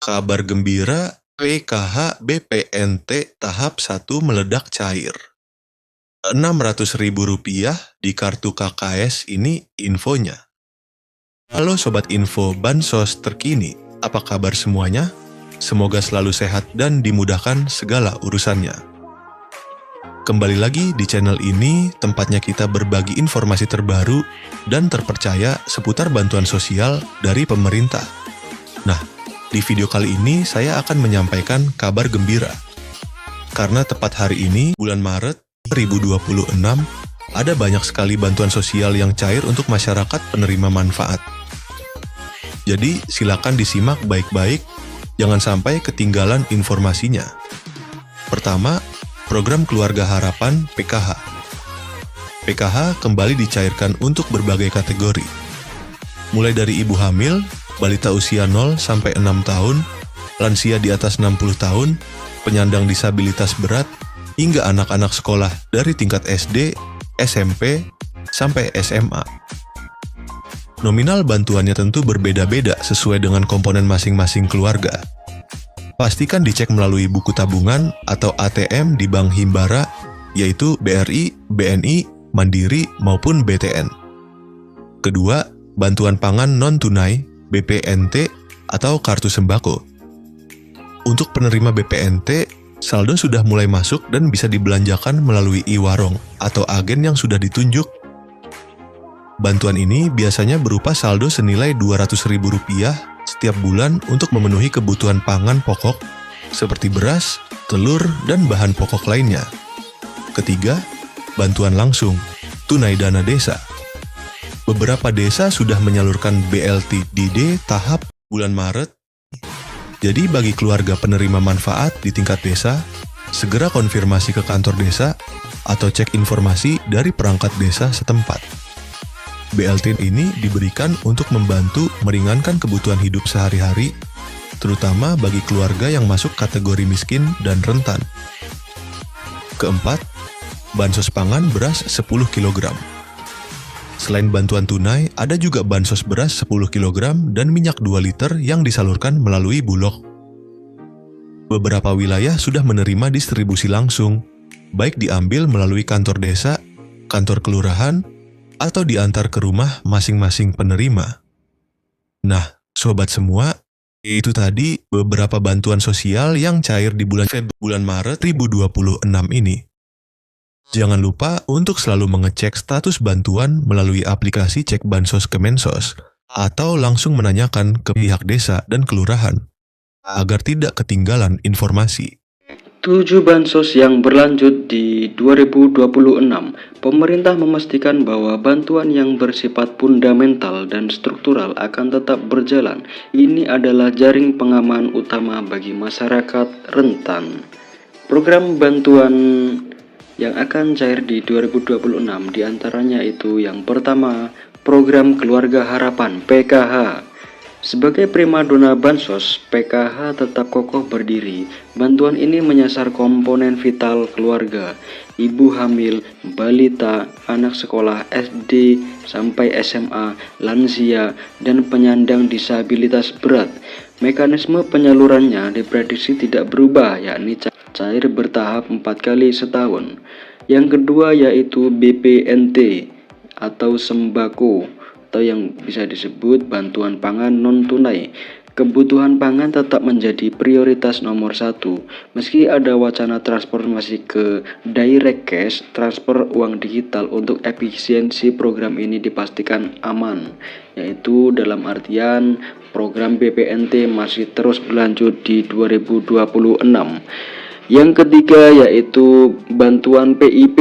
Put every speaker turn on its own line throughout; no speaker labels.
Kabar gembira, PKH BPNT tahap 1 meledak cair. Rp600.000 di kartu KKS ini infonya. Halo Sobat Info Bansos terkini, apa kabar semuanya? Semoga selalu sehat dan dimudahkan segala urusannya. Kembali lagi di channel ini, tempatnya kita berbagi informasi terbaru dan terpercaya seputar bantuan sosial dari pemerintah. Nah, di video kali ini saya akan menyampaikan kabar gembira. Karena tepat hari ini, bulan Maret 2026, ada banyak sekali bantuan sosial yang cair untuk masyarakat penerima manfaat. Jadi, silakan disimak baik-baik, jangan sampai ketinggalan informasinya. Pertama, program Keluarga Harapan PKH. PKH kembali dicairkan untuk berbagai kategori. Mulai dari ibu hamil, balita usia 0 sampai 6 tahun, lansia di atas 60 tahun, penyandang disabilitas berat, hingga anak-anak sekolah dari tingkat SD, SMP, sampai SMA. Nominal bantuannya tentu berbeda-beda sesuai dengan komponen masing-masing keluarga. Pastikan dicek melalui buku tabungan atau ATM di Bank Himbara, yaitu BRI, BNI, Mandiri, maupun BTN. Kedua, bantuan pangan non-tunai, BPNT, atau kartu sembako. Untuk penerima BPNT, saldo sudah mulai masuk dan bisa dibelanjakan melalui e-warung atau agen yang sudah ditunjuk. Bantuan ini biasanya berupa saldo senilai Rp200.000 setiap bulan untuk memenuhi kebutuhan pangan pokok seperti beras, telur, dan bahan pokok lainnya. Ketiga, bantuan langsung, tunai dana desa. Beberapa desa sudah menyalurkan BLTDD tahap bulan Maret. Jadi bagi keluarga penerima manfaat di tingkat desa, segera konfirmasi ke kantor desa atau cek informasi dari perangkat desa setempat. BLT ini diberikan untuk membantu meringankan kebutuhan hidup sehari-hari, terutama bagi keluarga yang masuk kategori miskin dan rentan. Keempat, bansos pangan beras 10 kg. Selain bantuan tunai, ada juga bansos beras 10 kg dan minyak 2 liter yang disalurkan melalui Bulog. Beberapa wilayah sudah menerima distribusi langsung, baik diambil melalui kantor desa, kantor kelurahan, atau diantar ke rumah masing-masing penerima. Nah, sobat semua, itu tadi beberapa bantuan sosial yang cair di bulan Maret 2026 ini. Jangan lupa untuk selalu mengecek status bantuan melalui aplikasi Cek Bansos Kemensos atau langsung menanyakan ke pihak desa dan kelurahan agar tidak ketinggalan informasi.
7 bansos yang berlanjut di 2026, pemerintah memastikan bahwa bantuan yang bersifat fundamental dan struktural akan tetap berjalan. Ini adalah jaring pengaman utama bagi masyarakat rentan. Program bantuan yang akan cair di 2026 diantaranya itu yang pertama, program Keluarga Harapan PKH. Sebagai primadona bansos, PKH tetap kokoh berdiri. Bantuan ini menyasar komponen vital keluarga, ibu hamil, balita, anak sekolah SD sampai SMA, lansia, dan penyandang disabilitas berat. Mekanisme penyalurannya diprediksi tidak berubah, yakni cair bertahap 4 kali setahun. Yang kedua yaitu BPNT atau sembako, atau yang bisa disebut bantuan pangan non-tunai. Kebutuhan pangan tetap menjadi prioritas nomor 1. Meski ada wacana transformasi ke direct cash, transfer uang digital untuk efisiensi program ini dipastikan aman, yaitu dalam artian program BPNT masih terus berlanjut di 2026. Yang ketiga yaitu bantuan PIP,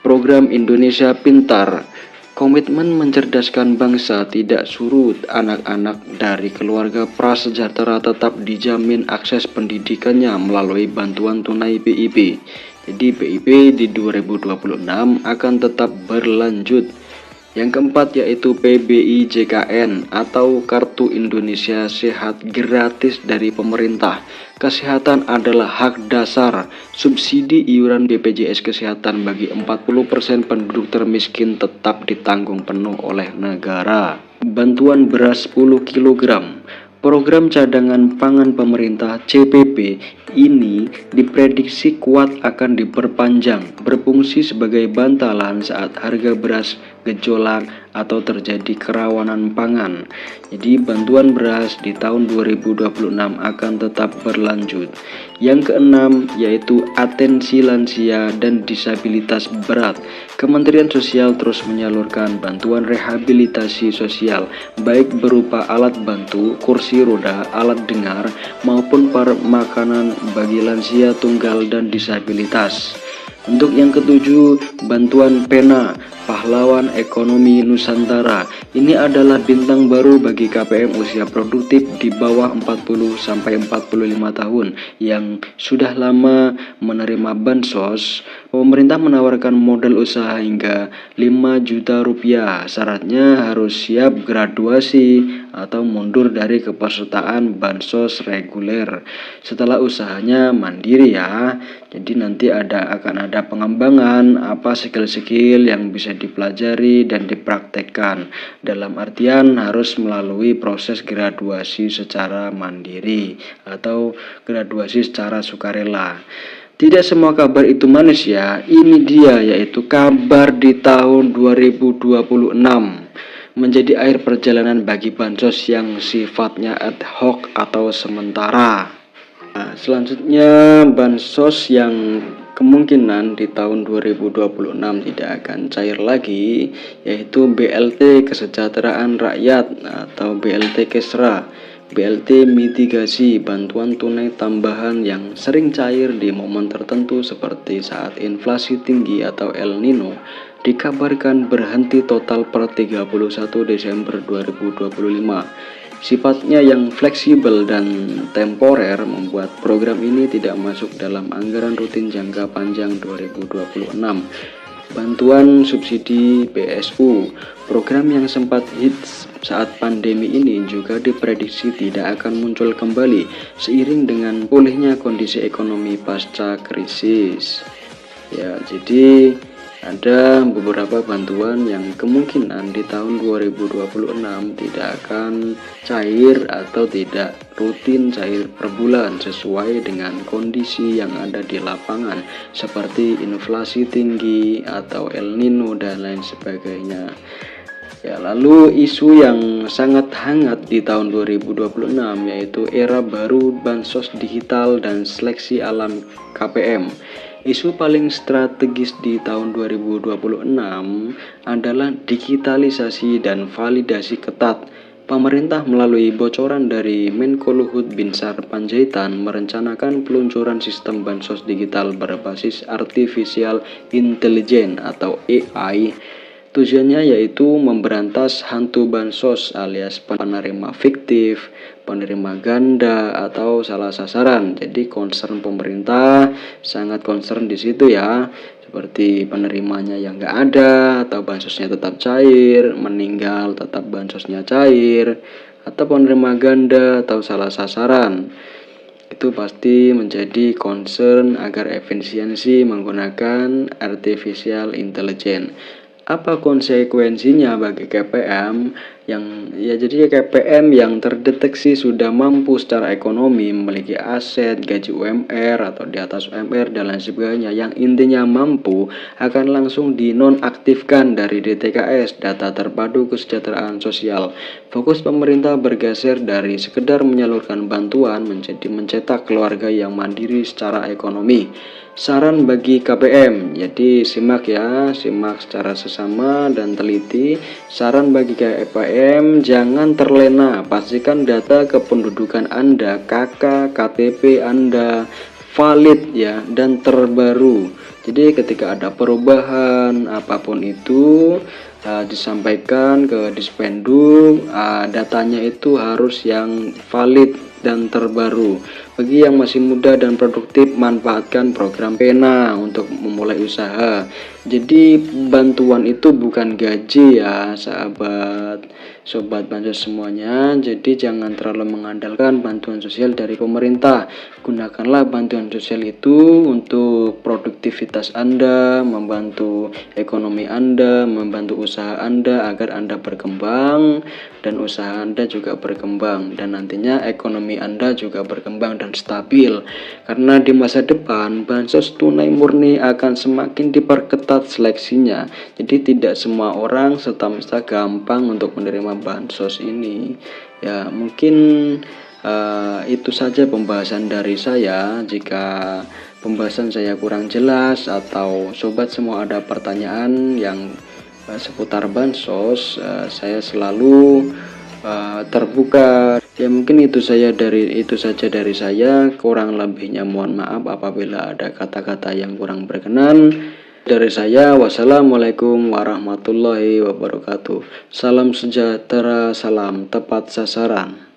program Indonesia Pintar. Komitmen mencerdaskan bangsa tidak surut. Anak-anak dari keluarga prasejahtera tetap dijamin akses pendidikannya melalui bantuan tunai PIP. Jadi PIP di 2026 akan tetap berlanjut. Yang keempat yaitu PBI-JKN atau Kartu Indonesia Sehat gratis dari pemerintah. Kesehatan adalah hak dasar. Subsidi iuran BPJS Kesehatan bagi 40% penduduk termiskin tetap ditanggung penuh oleh negara. Bantuan beras 10 kg. Program cadangan pangan pemerintah CPP ini diprediksi kuat akan diperpanjang, berfungsi sebagai bantalan saat harga beras gejolak atau terjadi kerawanan pangan. Jadi bantuan beras di tahun 2026 akan tetap berlanjut. Yang keenam yaitu atensi lansia dan disabilitas berat. Kementerian Sosial terus menyalurkan bantuan rehabilitasi sosial baik berupa alat bantu, kursi roda, alat dengar maupun makanan bagi lansia tunggal dan disabilitas. Untuk yang ketujuh, bantuan pena pahlawan ekonomi Nusantara. Ini adalah bintang baru bagi KPM usia produktif di bawah 40 sampai 45 tahun yang sudah lama menerima bansos. Pemerintah menawarkan modal usaha hingga 5 juta rupiah. Syaratnya harus siap graduasi atau mundur dari kepesertaan bansos reguler. Setelah usahanya mandiri ya. Jadi nanti akan ada pengembangan apa skill-skill yang bisa dipelajari dan dipraktekkan. Dalam artian harus melalui proses graduasi secara mandiri atau graduasi secara sukarela. Tidak semua kabar itu manis ya. Ini dia yaitu kabar di tahun 2026 menjadi akhir perjalanan bagi bansos yang sifatnya ad hoc atau sementara. Nah, selanjutnya bansos yang kemungkinan di tahun 2026 tidak akan cair lagi yaitu BLT Kesejahteraan Rakyat atau BLT Kesra. BLT mitigasi bantuan tunai tambahan yang sering cair di momen tertentu seperti saat inflasi tinggi atau El Nino dikabarkan berhenti total per 31 Desember 2025. Sifatnya yang fleksibel dan temporer membuat program ini tidak masuk dalam anggaran rutin jangka panjang 2026. Bantuan subsidi BSU, program yang sempat hits saat pandemi ini juga diprediksi tidak akan muncul kembali seiring dengan pulihnya kondisi ekonomi pasca krisis. Ya, jadi ada beberapa bantuan yang kemungkinan di tahun 2026 tidak akan cair atau tidak rutin cair per bulan sesuai dengan kondisi yang ada di lapangan seperti inflasi tinggi atau El Nino dan lain sebagainya. Ya, lalu isu yang sangat hangat di tahun 2026 yaitu era baru bansos digital dan seleksi alam KPM. Isu paling strategis di tahun 2026 adalah digitalisasi dan validasi ketat. Pemerintah melalui bocoran dari Menko Luhut Binsar Panjaitan merencanakan peluncuran sistem bansos digital berbasis Artificial Intelligence atau AI. Tujuannya yaitu memberantas hantu bansos alias penerima fiktif, penerima ganda atau salah sasaran. Jadi concern pemerintah sangat concern di situ ya. Seperti penerimanya yang nggak ada atau bansosnya tetap cair, meninggal tetap bansosnya cair, atau penerima ganda atau salah sasaran. Itu pasti menjadi concern agar efisiensi menggunakan Artificial Intelligence. Apa konsekuensinya bagi KPM jadi KPM yang terdeteksi sudah mampu secara ekonomi, memiliki aset, gaji UMR atau di atas UMR dan lain sebagainya yang intinya mampu akan langsung dinonaktifkan dari DTKS, data terpadu kesejahteraan sosial. Fokus pemerintah bergeser dari sekedar menyalurkan bantuan menjadi mencetak keluarga yang mandiri secara ekonomi. Saran bagi KPM, jadi simak secara sesama dan teliti. Saran bagi KPM, jangan terlena, pastikan data kependudukan Anda, KK, KTP Anda valid ya dan terbaru. Jadi ketika ada perubahan apapun itu disampaikan ke Dispenduk, datanya itu harus yang valid dan terbaru. Bagi yang masih muda dan produktif, manfaatkan program Pena untuk memulai usaha. Jadi bantuan itu bukan gaji ya sobat bansos semuanya. Jadi jangan terlalu mengandalkan bantuan sosial dari pemerintah. Gunakanlah bantuan sosial itu untuk produktivitas Anda, membantu ekonomi Anda, membantu usaha Anda agar Anda berkembang dan usaha Anda juga berkembang, dan nantinya ekonomi Anda juga berkembang dan stabil. Karena di masa depan bansos tunai murni akan semakin diperketat seleksinya. Jadi tidak semua orang serta-merta gampang untuk menerima bansos ini. Ya, mungkin itu saja pembahasan dari saya. Jika pembahasan saya kurang jelas atau sobat semua ada pertanyaan yang seputar bansos, saya selalu terbuka. Ya, mungkin itu saja dari saya. Kurang lebihnya mohon maaf apabila ada kata-kata yang kurang berkenan. Dari saya, wassalamualaikum warahmatullahi wabarakatuh. Salam sejahtera, salam tepat sasaran.